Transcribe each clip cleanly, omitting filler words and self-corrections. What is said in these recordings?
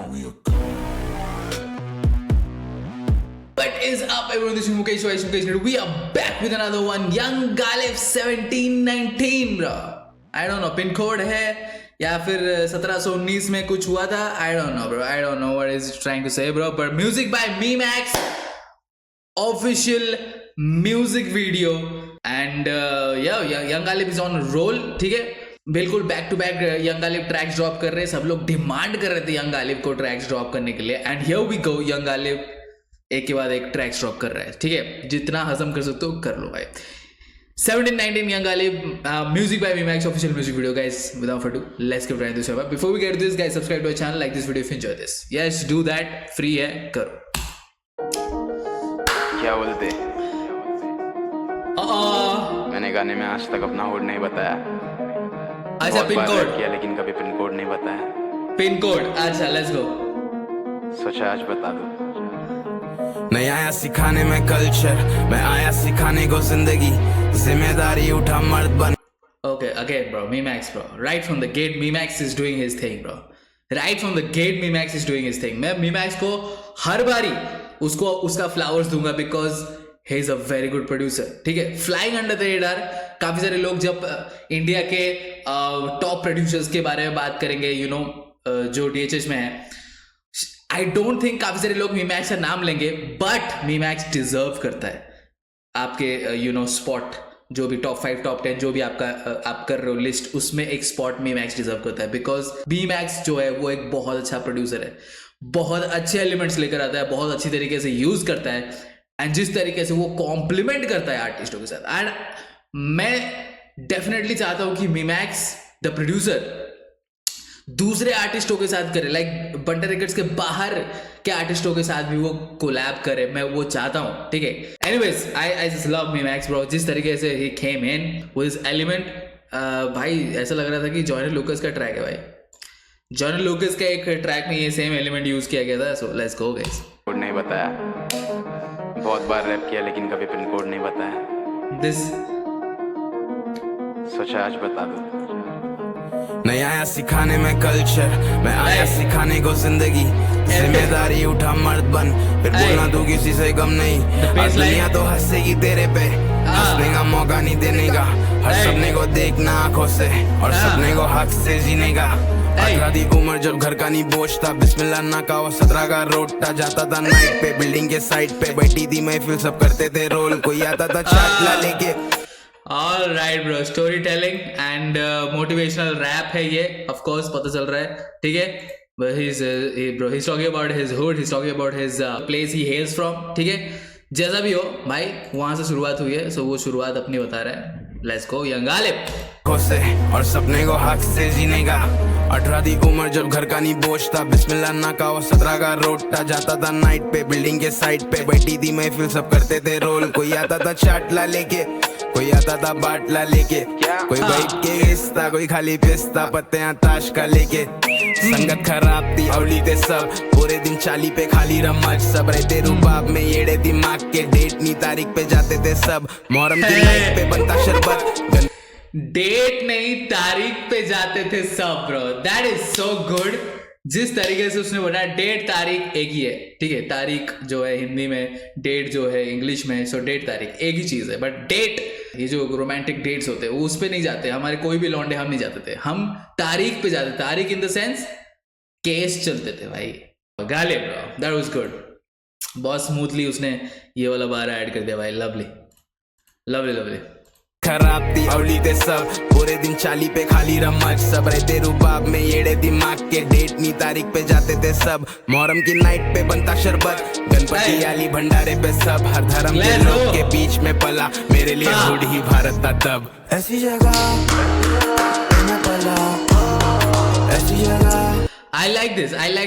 What is up, everyone? This is Mukesh Vaishnav. We are back with another one. Young Galif 1719, bro. I don't know, pin code है या फिर 1719 में कुछ हुआ था. I don't know, bro. I don't know what he's trying to say, bro. But music by Memax, official music video, and Young Galif is on roll. ठीक है, बिल्कुल back to back young Ghalib tracks drop कर रहे हैं. सब लोग demand कर रहे थे यंग गालिब को ट्रैक्स ड्रॉप करने के लिए, and here we go. Young Ghalib एक के बाद एक ट्रैक्स ड्रॉप कर रहा है. ठीक है, जितना हजम कर सकते हो कर लो भाई. 1719 Young Galib, music by Memax, official music video, guys. Without further ado, let's get right into this. Before we get to this, guys, subscribe to our channel, like this video if you enjoy this. Yes, do that. Free है, करो. क्या बोलते? मैंने गाने में आज तक अपना कोड नहीं बताया. अच्छा, पिन कोड किया लेकिन कभी पिन कोड नहीं बताया. पिन कोड, अच्छा, लेट्स गो. सोचा आज बता दूं. नहीं आया सिखाने में कल्चर, मैं आया सिखाने को जिंदगी. जिम्मेदारी उठा मर्द बन. Okay, again, bro, Memax, bro. Right from the gate, Memax is doing his thing, bro. Right from the gate, Memax is doing his thing. मैं Memax को हर बारी उसको उसका फ्लावर्स दूंगा because he is a very good producer. ठीक है, flying under the radar. काफी सारे लोग जब इंडिया के टॉप प्रोड्यूसर्स के बारे में बात करेंगे, यू नो, जो DHH में है, आई डोंट थिंक काफी सारे लोग Memax का नाम लेंगे, बट Memax डिजर्व करता है आपके यू नो स्पॉट. जो भी टॉप 5 टॉप 10 जो भी आपका आप कर रहे हो लिस्ट, उसमें एक स्पॉट Memax डिजर्व करता है. बिकॉज Memax जो है वो एक बहुत अच्छा प्रोड्यूसर है, बहुत अच्छे एलिमेंट्स लेकर आता है, बहुत अच्छी तरीके से यूज करता है, एंड जिस तरीके से वो कॉम्प्लीमेंट करता है आर्टिस्टों के साथ. एंड मैं डेफिनेटली चाहता हूं कि Memax द प्रोड्यूसर दूसरे आर्टिस्टों के साथ करे, लाइक बंटा रिकॉर्ड्स के बाहर के आर्टिस्टों के साथ भी वो कोलैब करे. मैं वो चाहता हूं. ठीक है, anyways, I just love Memax, bro. जिस तरीके से ही केम इन विद हिज एलिमेंट, भाई ऐसा लग रहा था कि जॉनी लूकस का ट्रैक है भाई. जॉनी लूकस का एक ट्रैक में ये सेम एलिमेंट यूज किया गया था. So let's go guys. Code नहीं बताया. बहुत बार रैप किया लेकिन कभी पिन कोड नहीं बताया. दिस सोचा आज बता दूं. नहीं आया सिखाने में कल्चर, मैं आया सिखाने को जिंदगी. जिम्मेदारी उठा मर्द बन, फिर बोलना तू किसी से गम नहीं. आज दुनिया तो हंसेगी तेरे पे, हंसने का मौका नहीं देने का. हर सपने को देखना आंखों से और सपने को हक से जीने का. 18 की उम्र जब घर का नहीं बोझ था, बिस्मिल्लाह ना का वो 17 का रोड था. जाता था नाइट पे बिल्डिंग के साइड पे, बैठी थी महफिल सब करते थे रोल. कोई आता था चाटला लेके. All right, bro. Story telling and motivational rap है ये, of course, पता चल रहा है. ठीक है, but he's talking about his hood, he's talking about his place he hails from. ठीक है, जैसा भी हो भाई, वहां से शुरुआत हुई है, so वो शुरुआत अपनी बता रहा है. Let's go, Young Galib. से और सपने को हक से जीने का. 18 की उम्र जब घर का नहीं बोझ था, बिस्मिल्लाह ना का वो 17 का रोड था. जाता था नाइट पे बिल्डिंग के साइड पे, बैठी थी महफिल सब करते थे रोल. कोई आता था चाटला लेके, कोई आता था बाटला लेके. कोई बैठ के हिस्सा, कोई खाली पिस्ता पत्ते ताश का लेके. संगत खराब थी अवली थे सब, पूरे दिन चाली पे खाली रमच. सब रहते रुबाब में येड़े दिमाग के, डेट नी तारीख पे जाते थे सब. मोहर्रम की नाइट पे बनता शरबत. डेट नहीं तारीख पे जाते थे सब, bro. That is so good. जिस तरीके से उसने बोला डेट तारीख एक ही है. ठीक है, तारीख जो है हिंदी में, डेट जो है इंग्लिश में, सो डेट तारीख एक ही चीज है. बट डेट, ये जो रोमांटिक डेट्स होते हैं वो उस पे नहीं जाते. हमारे कोई भी लौंडे हम नहीं जाते थे, हम तारीख पे जाते. तारीख इन द सेंस केस चलते थे भाई. Ghalib, bro, that was good. बहुत स्मूथली उसने ये वाला बार ऐड कर दिया भाई. Lovely lovely lovely. खराब थी अवली थे सब, पूरे दिन चाली पे खाली रमच. सब रहते रुबाब में येड़े दिमाग के, डेट नी तारीख पे जाते थे सब. मोहर्रम की नाइट पे बनता शरबत, गणपति आली भंडारे पे सब. हर धर्म के लोग के बीच में पला, मेरे लिए हुड ही भारत था तब. ऐसी जगह मैं पला, ऐसी जगह. I like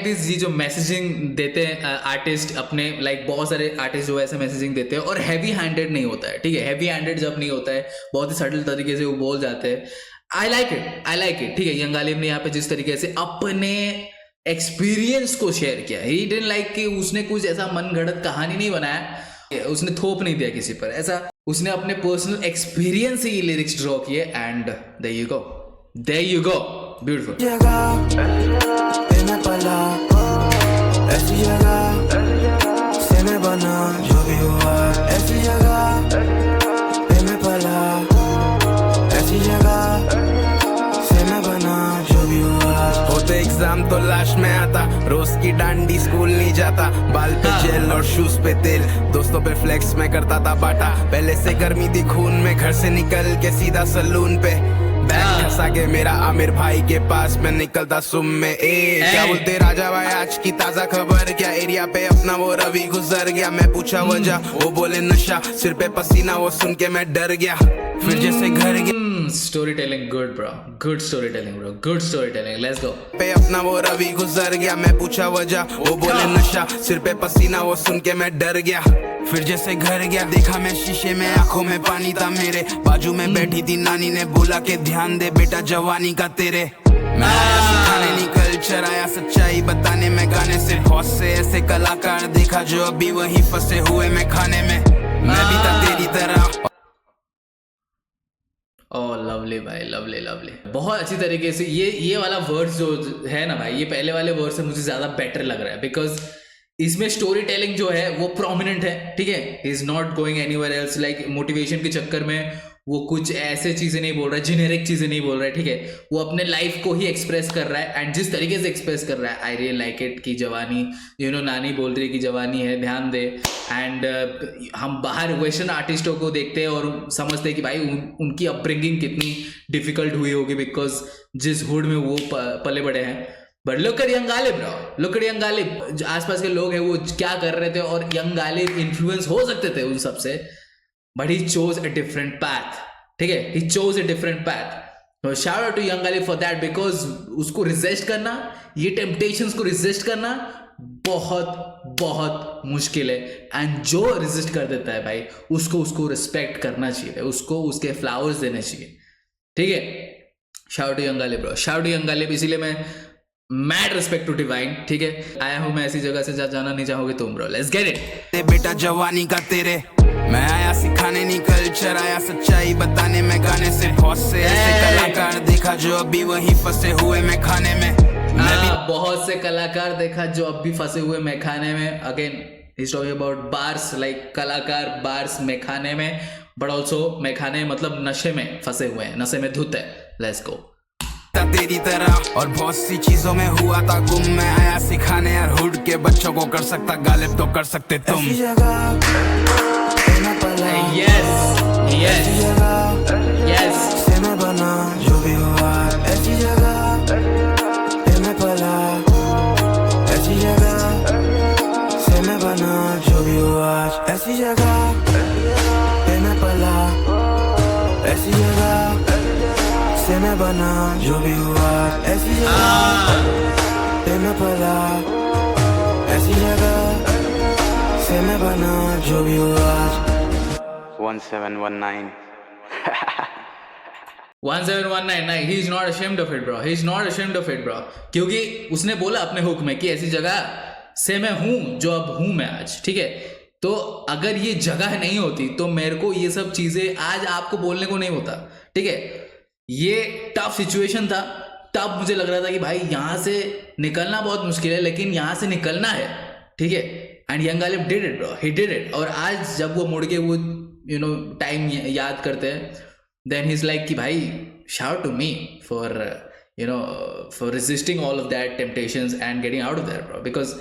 this. ये जो मैसेजिंग देते हैं आर्टिस्ट अपने, लाइक बहुत सारे आर्टिस्ट जो ऐसे मैसेजिंग देते हैं, और हैवी हैंडेड नहीं होता है. ठीक है, हैवी हैंडेड जब नहीं होता है, बहुत ही सटल तरीके से वो बोल जाते हैं. I like it. ठीक है, यंग गालिब ने यहाँ पे जिस तरीके से अपने एक्सपीरियंस को शेयर किया, ही डिडंट लाइक कि उसने कुछ ऐसा मनगढ़ंत कहानी नहीं बनाया, उसने थोप नहीं दिया किसी पर. ऐसा उसने अपने पर्सनल एक्सपीरियंस से ये लिरिक्स ड्रॉ किए, and there you go. Beautiful. Exam तो लास्ट में आता, रोज की डांडी स्कूल नहीं जाता, बाल पे जेल और शूज पे तेल, दोस्तों पे फ्लेक्स में करता था बाटा, पहले से गर्मी थी खून में, घर से निकल के सीधा सलून पे, बैग खसा के मेरा आमिर भाई के पास मैं निकलता सुम में। क्या बोलते राजा भाई आज की ताजा खबर, क्या एरिया पे अपना वो रवि गुजर गया, मैं पूछा वजह वो बोले नशा, सिर पे पसीना वो सुन के मैं डर गया, फिर जैसे घर गया। Storytelling, good bro, good storytelling bro, good storytelling, let's go। पे अपना वो रवि गुजर गया, मैं पूछा वजह वो बोले नशा, सिर पे पसीना वो सुन के मैं डर गया, फिर जैसे घर गया देखा मैं शीशे में, आंखों में पानी था मेरे, बाजू में बैठी थी नानी ने बोला के ध्यान दे बेटा जवानी का तेरे, मैं आया सिखाने नहीं कल्चर, आया सच्चाई बताने में गाने से, बहुत से ऐसे कलाकार देखा जो अभी वही फंसे हुए मैं खाने में, मैं भी था तेरी तरह। ओह लवली भाई, लवली लवली, बहुत अच्छी तरीके से ये वाला वर्ड्स जो है ना भाई, ये पहले वाले वर्ड से मुझे ज्यादा बेटर लग रहा है, बिकॉज इसमें स्टोरी टेलिंग जो है वो प्रोमिनेंट है, ठीक है, is not going anywhere else, like motivation के चक्कर में वो कुछ ऐसे चीजें नहीं बोल रहा है, जेनेरिक चीजें नहीं बोल रहा है, ठीक है, वो अपने लाइफ को ही एक्सप्रेस कर रहा है, एंड जिस तरीके से एक्सप्रेस कर रहा है आई रियली लाइक इट, की जवानी नानी बोल रही है कि जवानी है ध्यान दे, एंड हम बाहर वेस्टर्न आर्टिस्टों को देखते हैं और समझते हैं कि भाई उनकी अपब्रिंगिंग कितनी डिफिकल्ट हुई होगी, बिकॉज जिस हुड में वो पले बड़े हैं, but look at young Ghalib bro, look at young Ghalib, आसपास के लोग हैं वो क्या कर रहे थे, और यंग गालिब इन्फ्लुएंस हो सकते थे उन सबसे, but he chose a different path, ठीक है, he chose a different path, shout out to young Ghalib for that, because उसको रिजिस्ट करना, ये टेम्पटेशंस को रिजिस्ट करना बहुत बहुत मुश्किल है, एंड जो रिजिस्ट कर देता है भाई उसको रिस्पेक्ट करना चाहिए, उसको उसके फ्लावर्स देने चाहिए, ठीक है, shout to young Ghalib bro, shout to young Ghalib, इसीलिए मैं मैड रिस्पेक्ट टू डिवाइन, ठीक है, आया हूं मैं ऐसी जगह से जहाँ जाना नहीं चाहोगे तुम ब्रो, लेट्स गेट इट। बेटा जवानी का तेरे, मैं आया सिखाने नहीं कल्चर, आया सच्चाई बताने में गाने से, बहुत से ऐसे कलाकार देखा जो अभी वही फंसे हुए मैं खाने में, बहुत से कलाकार देखा जो अब भी फंसे हुए मैं खाने में, again he's talking about bars, like कलाकार बार्स में खाने में, बट ऑल्सो मैं खाने मतलब नशे में फंसे हुए हैं, नशे में धुत है, लेट्स गो। तेरी तरह और बहुत सी चीजों में हुआ था गुम, मैं आया सिखाने यार हुड के बच्चों को कर सकता गालिब तो कर सकते तुम, यस यस यस, से मैं बना जो भी हुआ, ऐसी जगह पे मैं पला, ऐसी जगह से मैं बना जो भी हुआ, ऐसी जगह पे मैं पला, ऐसी जगह से मैं बना जो भी हुआ, ऐसी जगह पे मैं पला, ऐसी जगह से मैं बना जो भी हुआ। 1719 1719, he is not ashamed of it bro, he is not ashamed of it bro, क्योंकि उसने बोला अपने हुक में कि ऐसी जगह से मैं हूं जो अब हूं मैं आज, ठीक है, तो अगर ये जगह नहीं होती तो मेरे को ये सब चीजें आज आपको बोलने को नहीं होता, ठीक है, ये टफ सिचुएशन था, तब मुझे लग रहा था कि भाई यहाँ से निकलना बहुत मुश्किल है, लेकिन यहाँ से निकलना है, ठीक है, and young Ghalib did it bro, he did it, और आज जब वो मुड़ के वो टाइम याद करते हैं, देन ही इज लाइक कि भाई shout to me for for resisting all of that temptations and getting out of that bro, because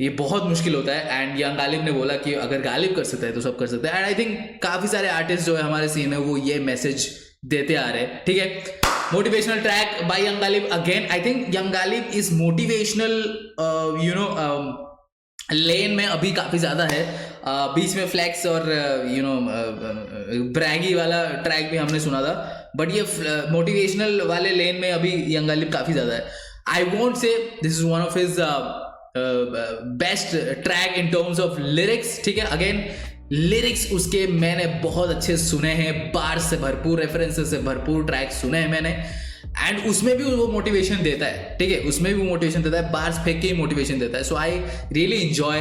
ये बहुत मुश्किल होता है, एंड यंग गालिब ने बोला कि अगर गालिब कर सकता है तो सब कर सकते हैं, एंड आई थिंक काफी सारे आर्टिस्ट जो है हमारे सीन में वो ये मैसेज देते आ रहे हैं, ठीक है, motivational track by young Ghalib, again I think young Ghalib is motivational lane में अभी काफी ज्यादा है, बीच में फ्लैक्स और ब्रैगी वाला ट्रैक भी हमने सुना था, बट ये मोटिवेशनल वाले लेन में अभी यंग गालिब काफी ज्यादा है, I won't say this is one of his best track in terms of lyrics, ठीक है, अगेन लिरिक्स उसके मैंने बहुत अच्छे सुने हैं, बार से भरपूर, रेफरेंसेस से भरपूर ट्रैक सुने हैं मैंने, एंड उसमें भी वो मोटिवेशन देता है, ठीक है, उसमें भी वो मोटिवेशन देता है, बार्स फेंक के ही मोटिवेशन देता है, so I really enjoy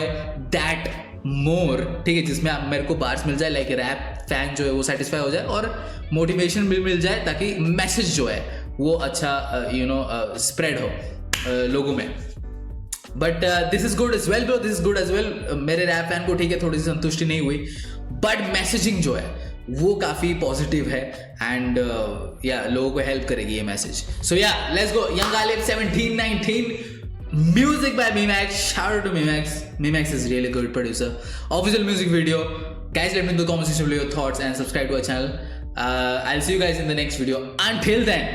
that more, ठीक है, जिसमें मेरे को बार्स मिल जाए, लाइक रैप फैन जो है वो सेटिस्फाई हो जाए और मोटिवेशन भी मिल जाए, ताकि मैसेज जो है वो अच्छा स्प्रेड हो लोगों में, but this is good as well bro, this is good as well, मेरे रैप फैन को ठीक है थोड़ी सी संतुष्टि नहीं हुई, बट मैसेजिंग जो है वो काफ़ी पॉजिटिव है एंड या लोगों को हेल्प करेगी ये मैसेज. सो या let's go. Young Ghalib 1719 music by Mimax. Shout out to Mimax. Mimax is really good producer. Official music video. Guys, let me know in the comment section below your thoughts and subscribe to our channel. I'll see you guys in the next video. Until then,